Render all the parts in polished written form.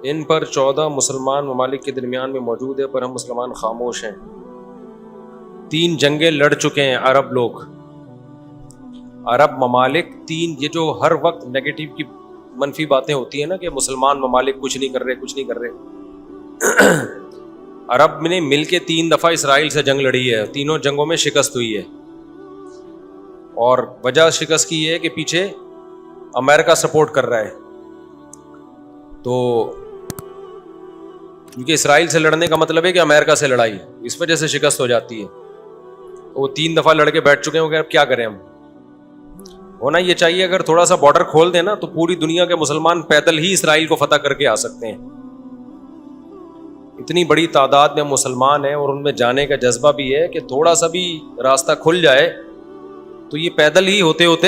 ان پر 14 مسلمان ممالک کے درمیان میں موجود ہے، پر ہم مسلمان خاموش ہیں۔ 3 جنگیں لڑ چکے ہیں عرب لوگ، عرب ممالک 3۔ یہ جو ہر وقت نیگیٹو کی منفی باتیں ہوتی ہیں نا کہ مسلمان ممالک کچھ نہیں کر رہے، عرب نے مل کے 3 دفعہ اسرائیل سے جنگ لڑی ہے، تینوں جنگوں میں شکست ہوئی ہے، اور وجہ شکست کی یہ ہے کہ پیچھے امریکہ سپورٹ کر رہا ہے۔ تو کیونکہ اسرائیل سے لڑنے کا مطلب ہے کہ امریکہ سے لڑائی، اس وجہ سے شکست ہو جاتی ہے۔ وہ 3 دفعہ لڑ کے بیٹھ چکے ہیں، اب کیا کریں ہم؟ ہونا یہ چاہیے اگر تھوڑا سا بارڈر کھول دیں نا تو پوری دنیا کے مسلمان پیدل ہی اسرائیل کو فتح کر کے آ سکتے ہیں۔ اتنی بڑی تعداد میں مسلمان ہیں اور ان میں جانے کا جذبہ بھی ہے کہ تھوڑا سا بھی راستہ کھل جائے تو یہ پیدل ہی ہوتے ہوتے،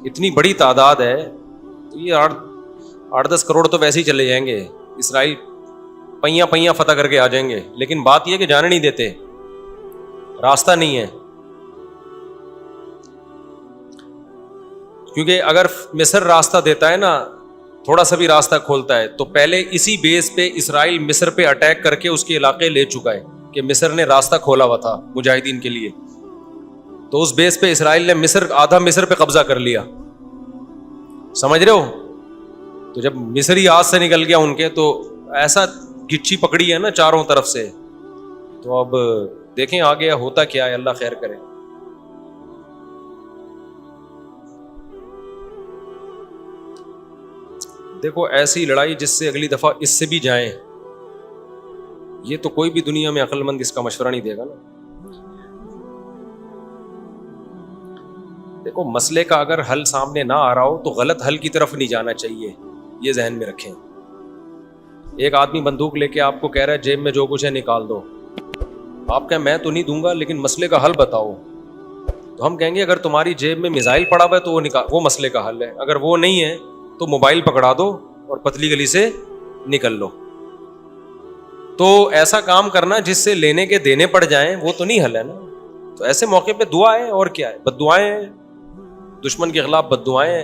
اتنی بڑی تعداد ہے تو یہ 8-10 کروڑ تو ویسے ہی چلے جائیں گے، اسرائیل پہیاں فتح کر کے آ جائیں گے۔ لیکن بات یہ کہ جانے نہیں دیتے، راستہ نہیں ہے، کیونکہ اگر مصر راستہ دیتا ہے نا، تھوڑا سا بھی راستہ کھولتا ہے تو پہلے اسی بیس پہ اسرائیل مصر پہ اٹیک کر کے اس کے علاقے لے چکا ہے کہ مصر نے راستہ کھولا ہوا تھا مجاہدین کے لیے، تو اس بیس پہ اسرائیل نے آدھا مصر پہ قبضہ کر لیا، سمجھ رہے ہو؟ تو جب مصری ہاتھ سے نکل گیا ان کے، تو ایسا گچھی پکڑی ہے نا چاروں طرف سے، تو اب دیکھیں آگے ہوتا کیا ہے، اللہ خیر کرے۔ دیکھو ایسی لڑائی جس سے اگلی دفعہ اس سے بھی جائیں، یہ تو کوئی بھی دنیا میں عقل مند اس کا مشورہ نہیں دے گا نا۔ دیکھو مسئلے کا اگر حل سامنے نہ آ رہا ہو تو غلط حل کی طرف نہیں جانا چاہیے، یہ ذہن میں رکھیں۔ ایک آدمی بندوق لے کے آپ کو کہہ رہا ہے جیب میں جو کچھ ہے نکال دو، آپ کہیں میں تو نہیں دوں گا لیکن مسئلے کا حل بتاؤ، تو ہم کہیں گے اگر تمہاری جیب میں میزائل پڑا ہوا ہے تو وہ مسئلے کا حل ہے، اگر وہ نہیں ہے تو موبائل پکڑا دو اور پتلی گلی سے نکل لو۔ تو ایسا کام کرنا جس سے لینے کے دینے پڑ جائیں وہ تو نہیں حل ہے نا۔ تو ایسے موقع پہ دعا ہے، اور کیا ہے، بد دعائیں ہیں، دشمن کے خلاف بد دعائیں ہیں۔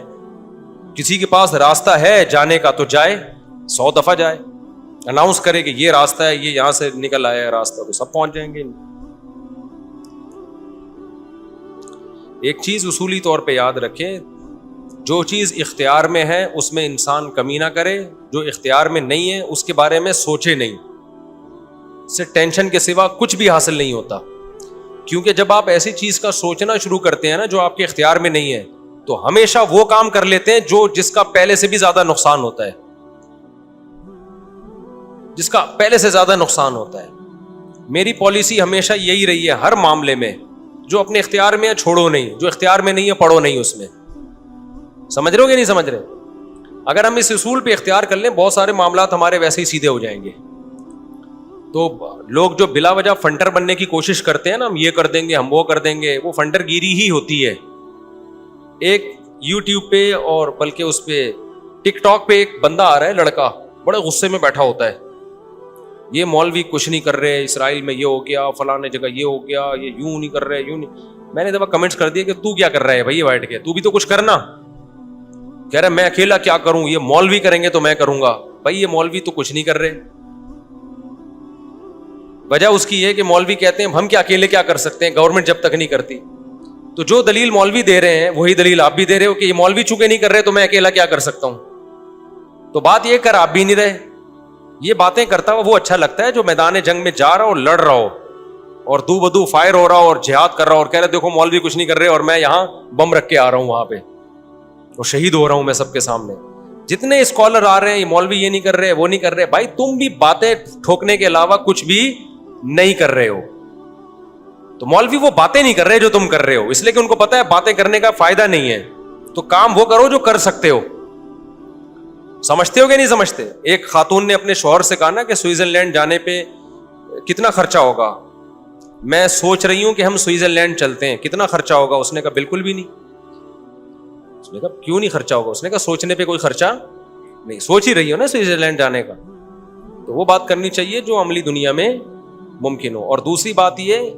کسی کے پاس راستہ ہے جانے کا تو جائے، 100 دفعہ جائے، اناؤنس کرے کہ یہ راستہ ہے، یہ یہاں سے نکل آیا ہے راستہ، تو سب پہنچ جائیں گے۔ ایک چیز اصولی طور پہ یاد رکھیں، جو چیز اختیار میں ہے اس میں انسان کمی نہ کرے، جو اختیار میں نہیں ہے اس کے بارے میں سوچے نہیں، اس سے ٹینشن کے سوا کچھ بھی حاصل نہیں ہوتا۔ کیونکہ جب آپ ایسی چیز کا سوچنا شروع کرتے ہیں نا جو آپ کے اختیار میں نہیں ہے، تو ہمیشہ وہ کام کر لیتے ہیں جس کا پہلے سے بھی زیادہ نقصان ہوتا ہے، جس کا پہلے سے زیادہ نقصان ہوتا ہے۔ میری پالیسی ہمیشہ یہی رہی ہے ہر معاملے میں، جو اپنے اختیار میں ہے چھوڑو نہیں، جو اختیار میں نہیں ہے پڑھو نہیں اس میں۔ سمجھ رہے ہو کہ نہیں سمجھ رہے؟ اگر ہم اس اصول پہ اختیار کر لیں بہت سارے معاملات ہمارے ویسے ہی سیدھے ہو جائیں گے۔ تو لوگ جو بلا وجہ فنڈر بننے کی کوشش کرتے ہیں نا، ہم یہ کر دیں گے، ہم وہ کر دیں گے، وہ فنڈر گیری ہی ہوتی ہے۔ ایک یوٹیوب پہ اور بلکہ اس پہ ٹک ٹاک پہ ایک بندہ آ رہا ہے، لڑکا بڑے غصے میں بیٹھا ہوتا ہے، یہ مولوی کچھ نہیں کر رہے، اسرائیل میں یہ ہو گیا، فلانے جگہ یہ ہو گیا، یہ یوں نہیں کر رہے، یوں نہیں۔ میں نے دفعہ کمنٹس کر دیا کہ تو کیا کر رہا ہے بھائی بیٹھ کے، تو بھی تو کچھ کرنا۔ کہہ رہا میں اکیلا کیا کروں، یہ مولوی کریں گے تو میں کروں گا۔ بھائی یہ مولوی تو کچھ نہیں کر رہے، وجہ اس کی یہ کہ مولوی کہتے ہیں ہم کیا اکیلے کیا کر سکتے ہیں، گورنمنٹ جب تک نہیں کرتی۔ تو جو دلیل مولوی دے رہے ہیں وہی دلیل آپ بھی دے رہے ہو کہ یہ مولوی چونکہ نہیں کر رہے تو میں اکیلا کیا کر سکتا ہوں۔ تو بات یہ کر آپ بھی نہیں رہے، یہ باتیں کرتا ہوا وہ اچھا لگتا ہے جو میدان جنگ میں جا رہا ہو، لڑ رہا ہو اور دو بدو فائر ہو رہا ہو اور جہاد کر رہا ہو اور کہہ رہے دیکھو مولوی کچھ نہیں کر رہے اور میں یہاں بم رکھ کے آ رہا ہوں وہاں پہ اور شہید ہو رہا ہوں میں سب کے سامنے۔ جتنے اسکالر آ رہے ہیں یہ مولوی یہ نہیں کر رہے وہ نہیں کر رہے، بھائی تم بھی باتیں ٹھوکنے کے علاوہ کچھ بھی نہیں کر رہے ہو۔ تو مولوی وہ باتیں نہیں کر رہے جو تم کر رہے ہو، اس لیے کہ ان کو پتا ہے باتیں کرنے کا فائدہ نہیں ہے، تو کام وہ کرو جو کر سکتے ہو۔ سمجھتے ہو کہ نہیں سمجھتے؟ ایک خاتون نے اپنے شوہر سے کہا نا کہ سوئٹزرلینڈ جانے پہ کتنا خرچہ ہوگا، میں سوچ رہی ہوں کہ ہم سوئٹزرلینڈ چلتے ہیں، کتنا خرچہ ہوگا؟ اس نے کہا بالکل بھی نہیں۔ اس نے کہا کیوں نہیں خرچہ ہوگا؟ اس نے کہا سوچنے پہ کوئی خرچہ نہیں، سوچ ہی رہی ہو نا سوئٹزرلینڈ جانے کا، تو وہ بات کرنی چاہیے جو عملی دنیا میں ممکن ہو۔ اور دوسری بات یہ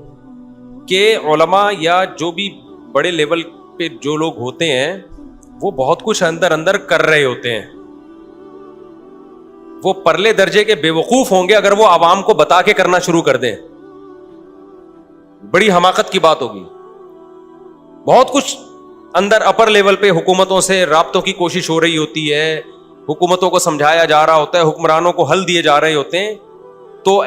کہ علماء یا جو بھی بڑے لیول پہ جو لوگ ہوتے ہیں وہ بہت کچھ اندر کر رہے ہوتے ہیں، وہ پرلے درجے کے بیوقوف ہوں گے اگر وہ عوام کو بتا کے کرنا شروع کر دیں. بڑی حماقت کی بات ہوگی. بہت کچھ اندر اپر لیول پہ حکومتوں سے رابطوں کی کوشش ہو رہی ہوتی ہے, حکومتوں کو سمجھایا جا رہا ہوتا ہے, حکمرانوں کو حل دیے جا رہے ہوتے ہیں. تو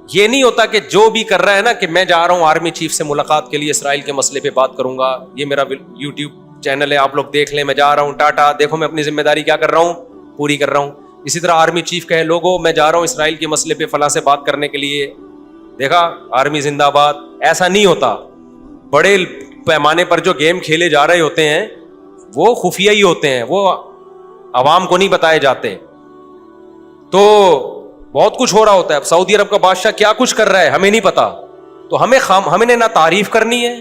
یہ نہیں ہوتا کہ جو بھی کر رہا ہے نا کہ میں جا رہا ہوں آرمی چیف سے ملاقات کے لیے, اسرائیل کے مسئلے پہ بات کروں گا, یہ میرا یوٹیوب چینل ہے, آپ لوگ دیکھ لیں, میں جا رہا ہوں, ٹاٹا, دیکھو میں اپنی ذمہ داری کیا کر رہا ہوں, پوری کر رہا ہوں. اسی طرح آرمی چیف کہے لوگوں میں جا رہا ہوں اسرائیل کے مسئلے پہ فلاں سے بات کرنے کے لیے, دیکھا آرمی زندہ باد. ایسا نہیں ہوتا. بڑے پیمانے پر جو گیم کھیلے جا رہے ہوتے ہیں وہ خفیہ ہی ہوتے ہیں, وہ عوام کو نہیں بتائے جاتے. تو بہت کچھ ہو رہا ہوتا ہے. اب سعودی عرب کا بادشاہ کیا کچھ کر رہا ہے ہمیں نہیں پتا, تو ہمیں نہ تعریف کرنی ہے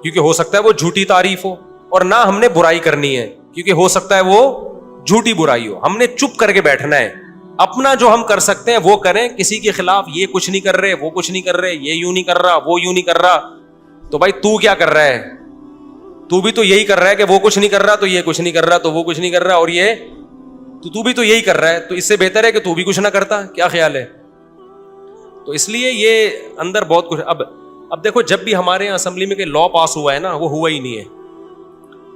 کیونکہ ہو سکتا ہے وہ جھوٹی تعریف ہو, اور نہ ہم نے برائی کرنی ہے کیونکہ ہو سکتا ہے وہ جھوٹی برائی ہو. ہم نے چپ کر کے بیٹھنا ہے, اپنا جو ہم کر سکتے ہیں وہ کریں. کسی کے خلاف یہ کچھ نہیں کر رہے, وہ کچھ نہیں کر رہے, یہ یوں نہیں کر رہا, وہ یوں نہیں کر رہا, تو بھائی تو کیا کر رہا ہے؟ تو بھی تو یہی کر رہا ہے کہ وہ کچھ نہیں کر رہا تو یہ کچھ نہیں کر رہا تو وہ کچھ نہیں کر رہا, اور یہ تو بھی تو یہی کر رہا ہے, تو اس سے بہتر ہے کہ تو بھی کچھ نہ کرتا. کیا خیال ہے؟ تو اس لیے یہ اندر بہت کچھ. اب دیکھو جب بھی ہمارے یہاں اسمبلی میں کہ لا پاس ہوا ہے نا, وہ ہوا ہی نہیں ہے.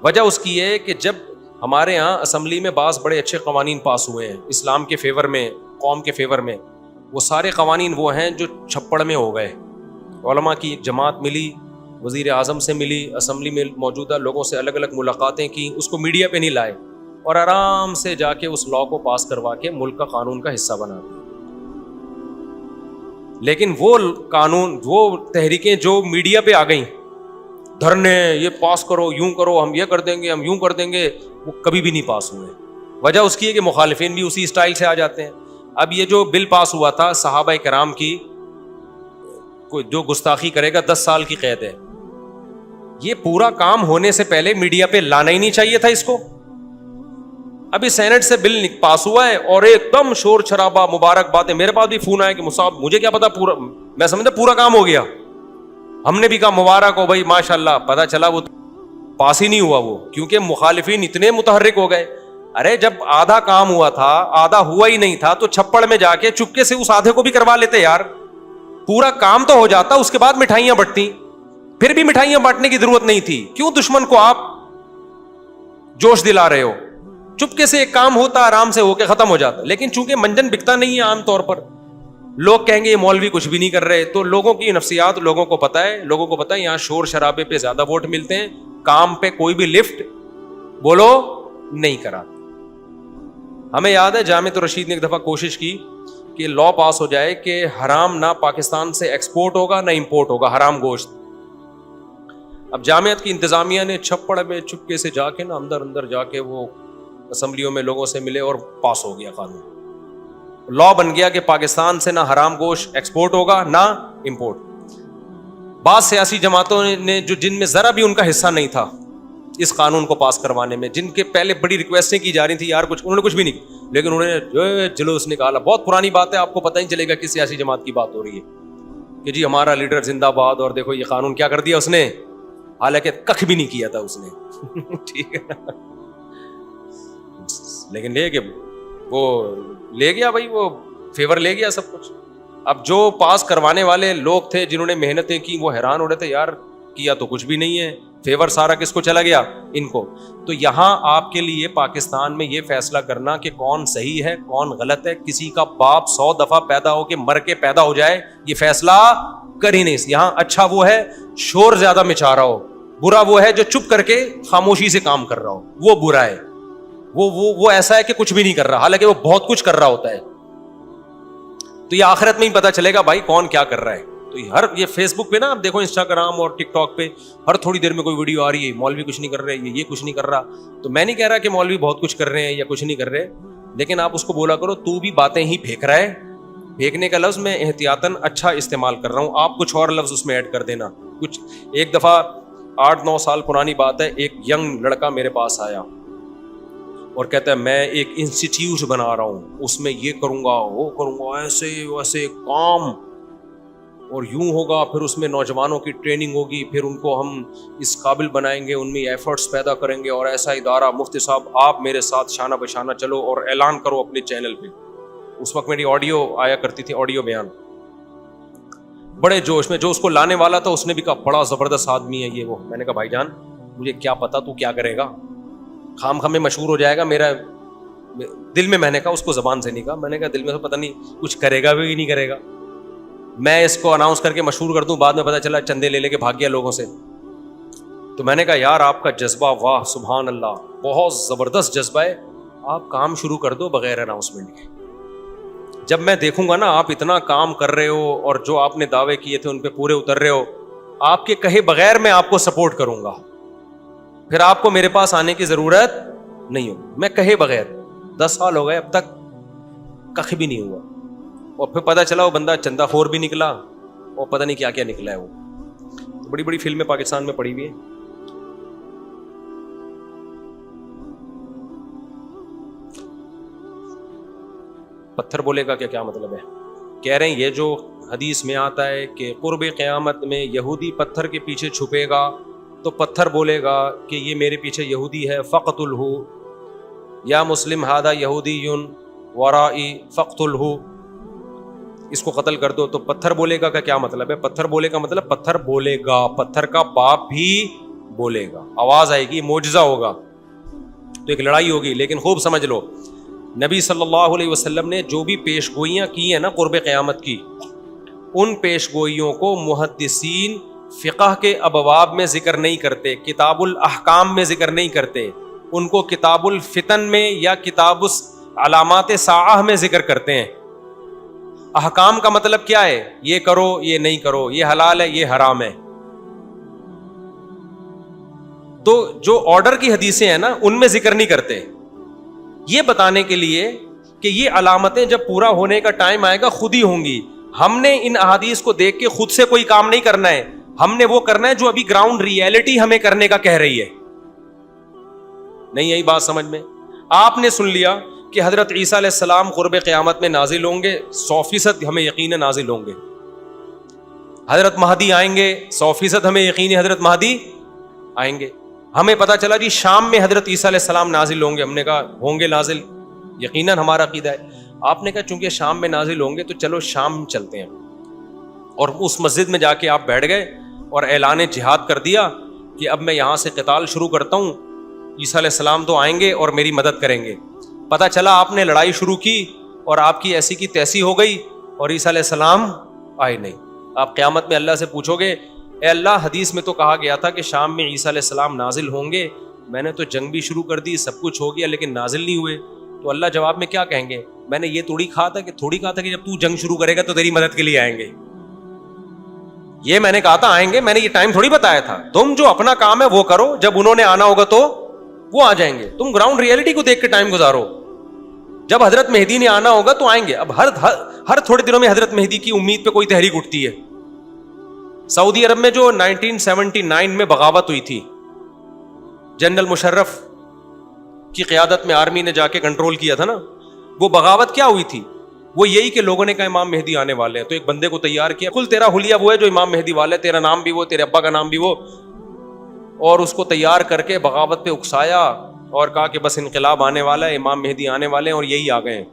وجہ اس کی ہے کہ جب ہمارے یہاں اسمبلی میں بعض بڑے اچھے قوانین پاس ہوئے ہیں اسلام کے فیور میں, قوم کے فیور میں, وہ سارے قوانین وہ ہیں جو چھپڑ میں ہو گئے. علماء کی ایک جماعت ملی, وزیر اعظم سے ملی, اسمبلی میں موجودہ لوگوں سے الگ الگ ملاقاتیں کی, اس کو میڈیا پہ نہیں لائے اور آرام سے جا کے اس لا کو پاس کروا کے ملک کا قانون کا حصہ بنا دیا. لیکن وہ قانون, وہ تحریکیں جو میڈیا پہ آ گئیں, دھرنے, یہ پاس کرو, یوں کرو, ہم یہ کر دیں گے, ہم یوں کر دیں گے, وہ کبھی بھی نہیں پاس ہوئے. وجہ اس کی ہے کہ مخالفین بھی اسی اسٹائل سے آ جاتے ہیں. اب یہ جو بل پاس ہوا تھا صحابہ کرام کی جو گستاخی کرے گا 10 سال کی قید ہے, یہ پورا کام ہونے سے پہلے میڈیا پہ لانا ہی نہیں چاہیے تھا اس کو. ابھی سینٹ سے بل پاس ہوا ہے اور ایک دم شور شرابہ, مبارک باتیں. میرے پاس بھی فون آیا کہ مصعب مجھے کیا پتا, پورا میں سمجھتا پورا کام ہو گیا. ہم نے بھی کہا مبارک ہو بھائی, ماشاء اللہ. پتا چلا وہ پاس ہی نہیں ہوا, وہ کیونکہ مخالفین اتنے متحرک ہو گئے. ارے جب آدھا کام ہوا تھا, آدھا ہوا ہی نہیں تھا, تو چھپڑ میں جا کے چپکے سے اس آدھے کو بھی کروا لیتے یار. پورا کام تو ہو جاتا, اس کے بعد مٹھائیاں بٹتی. پھر بھی مٹھائیاں بانٹنے کی ضرورت نہیں تھی. کیوں دشمن کو آپ جوش دلا رہے ہو؟ چپکے سے ایک کام ہوتا, آرام سے ہو کے ختم ہو جاتا. لیکن چونکہ منجن بکتا نہیں ہے عام طور پر, لوگ کہیں گے یہ مولوی کچھ بھی نہیں کر رہے, تو لوگوں کی نفسیات لوگوں کو پتا ہے. لوگوں کو پتا ہے یہاں شور شرابے پہ زیادہ ووٹ ملتے ہیں, کام پہ کوئی بھی لفٹ بولو نہیں کرا. ہمیں یاد ہے جامعۃ الرشید نے ایک دفعہ کوشش کی کہ لا پاس ہو جائے کہ حرام نہ پاکستان سے ایکسپورٹ ہوگا نہ امپورٹ ہوگا, حرام گوشت. اب جامعت کی انتظامیہ نے چھپڑ میں چپکے سے جا کے نا اندر جا کے وہ اسمبلیوں میں لوگوں سے ملے اور پاس ہو گیا قانون. لا بن گیا کہ پاکستان سے نہ حرام گوشت ایکسپورٹ ہوگا نہ امپورٹ. بعض سیاسی جماعتوں نے جن میں ذرا بھی ان کا حصہ نہیں تھا اس قانون کو پاس کروانے میں, جن کے پہلے بڑی ریکویسٹیں کی جا رہی تھی یار کچھ, انہوں نے کچھ بھی نہیں, لیکن انہوں نے جو جلوس نکالا. بہت پرانی بات ہے, آپ کو پتہ ہی چلے گا کس سیاسی جماعت کی بات ہو رہی ہے کہ جی ہمارا لیڈر زندہ باد, اور دیکھو یہ قانون کیا کر دیا اس نے, حالانکہ کخ بھی نہیں کیا تھا اس نے. ٹھیک ہے نا, لیکن لے کہ وہ لے گیا بھائی, وہ فیور لے گیا سب کچھ. اب جو پاس کروانے والے لوگ تھے جنہوں نے محنتیں کی وہ حیران ہو رہے تھے, یار کیا تو کچھ بھی نہیں ہے, فیور سارا کس کو چلا گیا, ان کو. تو یہاں آپ کے لیے پاکستان میں یہ فیصلہ کرنا کہ کون صحیح ہے کون غلط ہے, کسی کا باپ 100 دفعہ پیدا ہو کے مر کے پیدا ہو جائے, یہ فیصلہ کر ہی نہیں. یہاں اچھا وہ ہے شور زیادہ مچا رہا ہو, برا وہ ہے جو چپ کر کے خاموشی سے کام کر رہا ہو, وہ برا ہے. وہ ایسا ہے کہ کچھ بھی نہیں کر رہا حالانکہ وہ بہت کچھ کر رہا ہوتا ہے. تو یہ آخرت میں ہی پتا چلے گا بھائی کون کیا کر رہا ہے. تو یہ فیس بک پہ نا آپ دیکھو, انسٹاگرام اور ٹک ٹاک پہ ہر تھوڑی دیر میں کوئی ویڈیو آ رہی ہے, مولوی کچھ نہیں کر رہے, یہ کچھ نہیں کر رہا. تو میں نہیں کہہ رہا کہ مولوی بہت کچھ کر رہے ہیں یا کچھ نہیں کر رہے, لیکن آپ اس کو بولا کرو تو بھی باتیں ہی پھینک رہا ہے. پھینکنے کا لفظ میں احتیاطاً اچھا استعمال کر رہا ہوں, آپ کچھ اور لفظ اس میں ایڈ کر دینا. کچھ ایک دفعہ 8-9 سال پرانی بات ہے, ایک ینگ لڑکا میرے پاس آیا اور کہتا ہے میں ایک انسٹیٹیوٹ بنا رہا ہوں, اس میں یہ کروں گا وہ کروں گا, ایسے ویسے کام, اور یوں ہوگا, پھر اس میں نوجوانوں کی ٹریننگ ہوگی, پھر ان کو ہم اس قابل بنائیں گے, ان میں ایفرٹس پیدا کریں گے, اور ایسا ادارہ. مفتی صاحب آپ میرے ساتھ شانہ بشانہ چلو اور اعلان کرو اپنے چینل پہ. اس وقت میری آڈیو آیا کرتی تھی, آڈیو بیان, بڑے جوش میں. جو اس کو لانے والا تھا اس نے بھی کہا بڑا زبردست آدمی ہے یہ وہ. میں نے کہا بھائی جان مجھے کیا پتا تو کیا کرے گا, خام خام میں مشہور ہو جائے گا. میرا دل میں, میں نے کہا اس کو زبان سے نہیں کہا, میں نے کہا دل میں تو پتہ نہیں کچھ کرے گا بھی نہیں کرے گا. میں اس کو اناؤنس کر کے مشہور کر دوں, بعد میں پتہ چلا چندے لے کے بھاگ گیا لوگوں سے. تو میں نے کہا یار آپ کا جذبہ, واہ سبحان اللہ, بہت زبردست جذبہ ہے, آپ کام شروع کر دو بغیر اناؤنسمنٹ کے. جب میں دیکھوں گا نا آپ اتنا کام کر رہے ہو اور جو آپ نے دعوے کیے تھے ان پہ پورے اتر رہے ہو, آپ کے کہے بغیر میں آپ کو سپورٹ کروں گا, پھر آپ کو میرے پاس آنے کی ضرورت نہیں ہوگی. میں کہے بغیر 10 سال ہو گئے اب تک کخ بھی نہیں ہوا, اور پھر پتہ چلا وہ بندہ چندہ خور بھی نکلا اور پتہ نہیں کیا کیا نکلا ہے. وہ بڑی بڑی فلمیں پاکستان میں پڑی ہوئی ہیں. پتھر بولے گا کیا مطلب ہے؟ کہہ رہے ہیں یہ جو حدیث میں آتا ہے کہ قرب قیامت میں یہودی پتھر کے پیچھے چھپے گا تو پتھر بولے گا کہ یہ میرے پیچھے یہودی ہے, فقتلہ یا مسلم ھذا یہودی ورائی فقتلہ, اس کو قتل کر دو. تو پتھر بولے گا کا کیا مطلب ہے؟ پتھر بولے کا مطلب پتھر بولے گا, پتھر کا باپ بھی بولے گا, آواز آئے گی, معجزہ ہوگا, تو ایک لڑائی ہوگی. لیکن خوب سمجھ لو نبی صلی اللہ علیہ وسلم نے جو بھی پیش گوئیاں کی ہیں نا قرب قیامت کی, ان پیش گوئیوں کو محدثین فقہ کے ابواب میں ذکر نہیں کرتے, کتاب الاحکام میں ذکر نہیں کرتے, ان کو کتاب الفتن میں یا کتاب علامات ساعہ میں ذکر کرتے ہیں. احکام کا مطلب کیا ہے؟ یہ کرو یہ نہیں کرو, یہ حلال ہے یہ حرام ہے. تو جو آرڈر کی حدیثیں ہیں نا ان میں ذکر نہیں کرتے, یہ بتانے کے لیے کہ یہ علامتیں جب پورا ہونے کا ٹائم آئے گا خود ہی ہوں گی. ہم نے ان احادیث کو دیکھ کے خود سے کوئی کام نہیں کرنا ہے, ہم نے وہ کرنا ہے جو ابھی گراؤنڈ ریئلٹی ہمیں کرنے کا کہہ رہی ہے. نہیں یہی بات سمجھ میں؟ آپ نے سن لیا کہ حضرت عیسیٰ علیہ السلام قرب قیامت میں نازل ہوں گے, 100% ہمیں یقین نازل ہوں گے. حضرت مہدی آئیں گے, 100% ہمیں یقین ہے حضرت مہدی آئیں گے. ہمیں پتا چلا جی شام میں حضرت عیسیٰ علیہ السلام نازل ہوں گے, ہم نے کہا ہوں گے نازل, یقیناً ہمارا عقیدہ ہے. آپ نے کہا چونکہ شام میں نازل ہوں گے تو چلو شام چلتے ہیں, اور اس مسجد میں جا کے آپ بیٹھ گئے اور اعلان جہاد کر دیا کہ اب میں یہاں سے قتال شروع کرتا ہوں, عیسیٰ علیہ السلام تو آئیں گے اور میری مدد کریں گے. پتا چلا آپ نے لڑائی شروع کی اور آپ کی ایسی کی تیسی ہو گئی اور عیسیٰ علیہ السلام آئے نہیں. آپ قیامت میں اللہ سے پوچھو گے اے اللہ حدیث میں تو کہا گیا تھا کہ شام میں عیسیٰ علیہ السلام نازل ہوں گے, میں نے تو جنگ بھی شروع کر دی, سب کچھ ہو گیا, لیکن نازل نہیں ہوئے. تو اللہ جواب میں کیا کہیں گے؟ میں نے یہ تھوڑی کہا تھا کہ جب تو جنگ شروع کرے گا تو تیری مدد کے لیے آئیں گے. یہ میں نے کہا تھا آئیں گے, میں نے یہ ٹائم تھوڑی بتایا تھا. تم جو اپنا کام ہے وہ کرو, جب انہوں نے آنا ہوگا تو وہ آ جائیں گے. تم گراؤنڈ ریئلٹی کو دیکھ کے ٹائم گزارو, جب حضرت مہدی نے آنا ہوگا تو آئیں گے. اب ہر تھوڑے دنوں میں حضرت مہدی کی امید پہ کوئی تحریک اٹھتی ہے. سعودی عرب میں جو 1979 میں بغاوت ہوئی تھی, جنرل مشرف کی قیادت میں آرمی نے جا کے کنٹرول کیا تھا نا, وہ بغاوت کیا ہوئی تھی؟ وہ یہی کہ لوگوں نے کہا امام مہدی آنے والے ہیں, تو ایک بندے کو تیار کیا, کل تیرا حلیہ وہ ہے جو امام مہدی والے, تیرا نام بھی وہ, تیرے ابا کا نام بھی وہ, اور اس کو تیار کر کے بغاوت پہ اکسایا اور کہا کہ بس انقلاب آنے والا ہے, امام مہدی آنے والے ہیں, اور یہی آ گئے ہیں.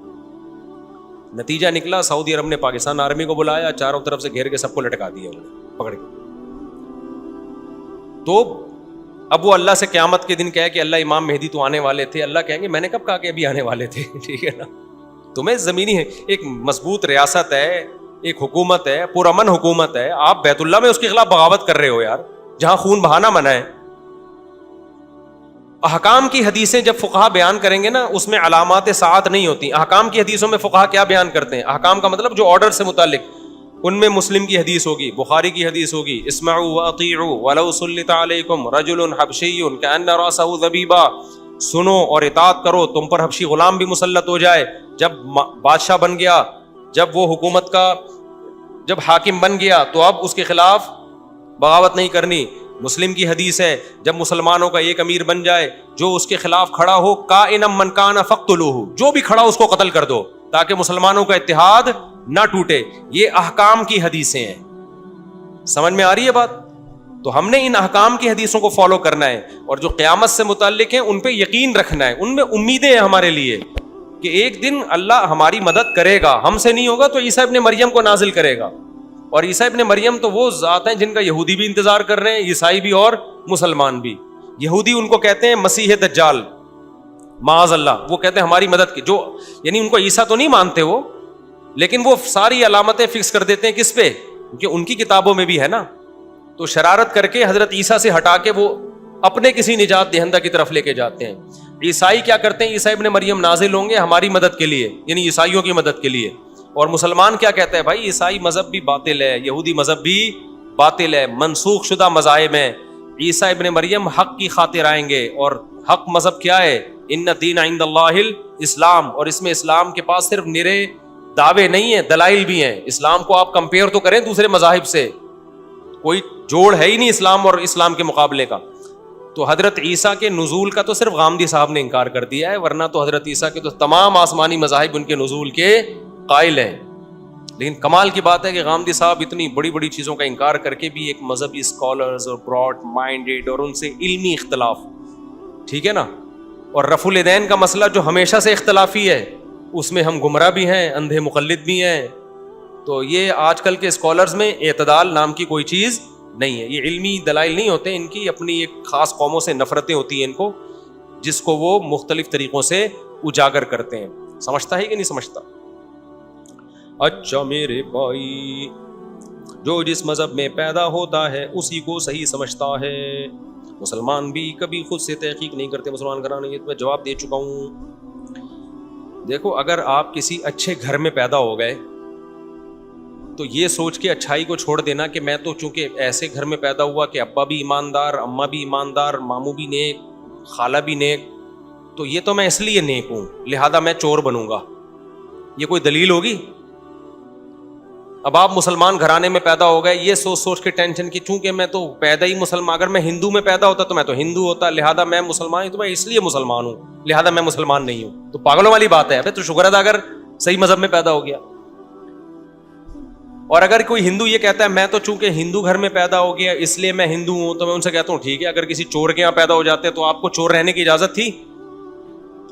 نتیجہ نکلا سعودی عرب نے پاکستان آرمی کو بلایا, چاروں طرف سے گھیر کے سب کو لٹکا دیا پکڑ کے. تو اب وہ اللہ سے قیامت کے دن کہے کہ اللہ امام مہدی تو آنے والے تھے, اللہ کہیں گے میں نے کب کہا کہ ابھی آنے والے تھے. ٹھیک ہے نا, تمہیں زمینی ہے ایک مضبوط ریاست ہے, ایک حکومت ہے, پرامن حکومت ہے, آپ بیت اللہ میں اس کے خلاف بغاوت کر رہے ہو یار, جہاں خون بہانا منع ہے. احکام کی حدیثیں جب فقہا بیان کریں گے نا اس میں علامات ساعت نہیں ہوتی. احکام کی حدیثوں میں فقہا کیا بیان کرتے ہیں؟ احکام کا مطلب جو آرڈر سے متعلق, ان میں مسلم کی حدیث ہوگی, بخاری کی حدیث ہوگی, اسمعوا واطیعوا ولو سلط علیکم رجل حبشی کأن رأسہ ذبیبہ, سنو اور اطاعت کرو, تم پر حبشی غلام بھی مسلط ہو جائے. جب بادشاہ بن گیا, جب وہ حکومت کا جب حاکم بن گیا تو اب اس کے خلاف بغاوت نہیں کرنی. مسلم کی حدیث ہے جب مسلمانوں کا ایک امیر بن جائے, جو اس کے خلاف کھڑا ہو, کائنا من کان فاقتلوہ, جو بھی کھڑا اس کو قتل کر دو تاکہ مسلمانوں کا اتحاد نہ ٹوٹے. یہ احکام کی حدیثیں ہیں. سمجھ میں آ رہی ہے بات؟ تو ہم نے ان احکام کی حدیثوں کو فالو کرنا ہے, اور جو قیامت سے متعلق ہیں ان پہ یقین رکھنا ہے, ان میں امیدیں ہیں ہمارے لیے کہ ایک دن اللہ ہماری مدد کرے گا, ہم سے نہیں ہوگا تو عیسیٰ ابن مریم کو نازل کرے گا. اور عیسیٰ ابن مریم تو وہ ذات ہیں جن کا یہودی بھی انتظار کر رہے ہیں, عیسائی بھی اور مسلمان بھی. یہودی ان کو کہتے ہیں مسیح دجال, معاذ اللہ, وہ کہتے ہیں ہماری مدد کی, جو یعنی ان کو عیسیٰ تو نہیں مانتے وہ, لیکن وہ ساری علامتیں فکس کر دیتے ہیں کس پہ, کیونکہ ان کی کتابوں میں بھی ہے نا. تو شرارت کر کے حضرت عیسیٰ سے ہٹا کے وہ اپنے کسی نجات دہندہ کی طرف لے کے جاتے ہیں. عیسائی کیا کرتے ہیں, عیسیٰ ابن مریم نازل ہوں گے ہماری مدد کے لیے, یعنی عیسائیوں کی مدد کے لیے. اور مسلمان کیا کہتا ہے, بھائی عیسائی مذہب بھی باطل ہے, یہودی مذہب بھی باطل ہے, منسوخ شدہ مذاہب ہیں, عیسیٰ ابن مریم حق کی خاطر آئیں گے. اور حق مذہب کیا ہے, ان الدین عند اللہ الاسلام, اور اس میں اسلام کے پاس صرف نرے دعوے نہیں ہیں, دلائل بھی ہیں. اسلام کو آپ کمپیئر تو کریں دوسرے مذاہب سے, کوئی جوڑ ہے ہی نہیں اسلام اور اسلام کے مقابلے کا. تو حضرت عیسیٰ کے نزول کا تو صرف غامدی صاحب نے انکار کر دیا ہے, ورنہ تو حضرت عیسیٰ کے تو تمام آسمانی مذاہب ان کے نزول کے قائل ہیں. لیکن کمال کی بات ہے کہ غامدی صاحب اتنی بڑی بڑی چیزوں کا انکار کر کے بھی ایک مذہبی اسکالرز اور براڈ مائنڈیڈ اور ان سے علمی اختلاف, ٹھیک ہے نا. اور رفع الیدین کا مسئلہ جو ہمیشہ سے اختلافی ہے, اس میں ہم گمراہ بھی ہیں, اندھے مقلد بھی ہیں. تو یہ آج کل کے اسکالرز میں اعتدال نام کی کوئی چیز نہیں ہے. یہ علمی دلائل نہیں ہوتے, ان کی اپنی ایک خاص قوموں سے نفرتیں ہوتی ہیں ان کو, جس کو وہ مختلف طریقوں سے اجاگر کرتے ہیں. سمجھتا ہے کہ نہیں سمجھتا؟ اچھا میرے بھائی, جو جس مذہب میں پیدا ہوتا ہے اسی کو صحیح سمجھتا ہے. مسلمان بھی کبھی خود سے تحقیق نہیں کرتے مسلمان گھرانے, یہ تو میں جواب دے چکا ہوں. دیکھو, اگر آپ کسی اچھے گھر میں پیدا ہو گئے تو یہ سوچ کے اچھائی کو چھوڑ دینا کہ میں تو چونکہ ایسے گھر میں پیدا ہوا کہ ابا بھی ایماندار, اماں بھی ایماندار, ماموں بھی نیک, خالہ بھی نیک, تو یہ تو میں اس لیے نیک ہوں لہذا میں چور بنوں گا, یہ کوئی دلیل ہوگی؟ اب آپ مسلمان گھرانے میں پیدا ہو گئے, یہ سوچ سوچ کے ٹینشن کی چونکہ میں تو پیدا ہی مسلمان, اگر میں ہندو میں پیدا ہوتا تو میں تو ہندو ہوتا, لہذا میں مسلمان ہوں تو میں اس لیے مسلمان ہوں, لہذا میں مسلمان نہیں ہوں. تو پاگلوں والی بات ہے. ابے تو شکر ادا اگر صحیح مذہب میں پیدا ہو گیا. اور اگر کوئی ہندو یہ کہتا ہے میں تو چونکہ ہندو گھر میں پیدا ہو گیا اس لیے میں ہندو ہوں, تو میں ان سے کہتا ہوں ٹھیک ہے, اگر کسی چور کے یہاں پیدا ہو جاتے تو آپ کو چور رہنے کی اجازت تھی؟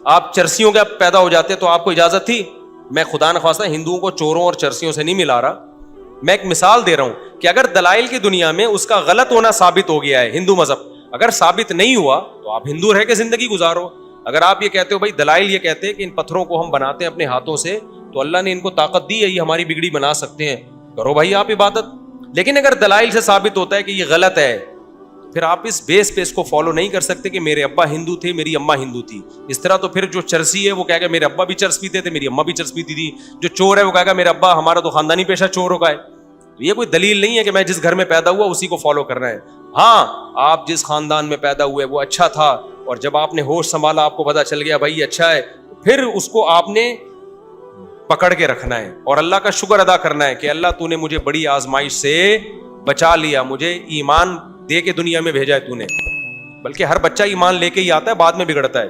آپ چرسیوں کے پیدا ہو جاتے تو آپ کو اجازت تھی؟ میں خدا نخواستہ ہندوؤں کو چوروں اور چرسیوں سے نہیں ملا رہا, میں ایک مثال دے رہا ہوں کہ اگر دلائل کی دنیا میں اس کا غلط ہونا ثابت ہو گیا ہے ہندو مذہب, اگر ثابت نہیں ہوا تو آپ ہندو رہ کے زندگی گزارو. اگر آپ یہ کہتے ہو بھائی دلائل یہ کہتے ہیں کہ ان پتھروں کو ہم بناتے ہیں اپنے ہاتھوں سے تو اللہ نے ان کو طاقت دی ہے, یہ ہماری بگڑی بنا سکتے ہیں, کرو بھائی آپ عبادت. لیکن اگر دلائل سے ثابت ہوتا ہے کہ یہ غلط ہے, پھر آپ اس بیس پہ اس کو فالو نہیں کر سکتے کہ میرے ابا ہندو تھے, میری اماں ہندو تھی. اس طرح تو پھر جو چرسی ہے وہ کہے گا میرے ابا بھی چرس پیتے تھے, میری اماں بھی چرس پیتی تھی. جو چور ہے وہ کہے گا میرا ابا, ہمارا تو خاندانی پیشہ چور ہوگا ہے. تو یہ کوئی دلیل نہیں ہے کہ میں جس گھر میں پیدا ہوا اسی کو فالو کرنا ہے. ہاں, آپ جس خاندان میں پیدا ہوئے وہ اچھا تھا, اور جب آپ نے ہوش سنبھالا آپ کو پتا چل گیا بھائی یہ اچھا ہے, پھر اس کو آپ نے پکڑ کے رکھنا ہے اور اللہ کا شکر ادا کرنا ہے کہ اللہ تو نے مجھے بڑی آزمائش سے بچا لیا, مجھے ایمان دے کے دنیا میں بھیجا ہے تو نے. بلکہ ہر بچہ ایمان لے کے ہی آتا ہے, بعد میں بگڑتا ہے.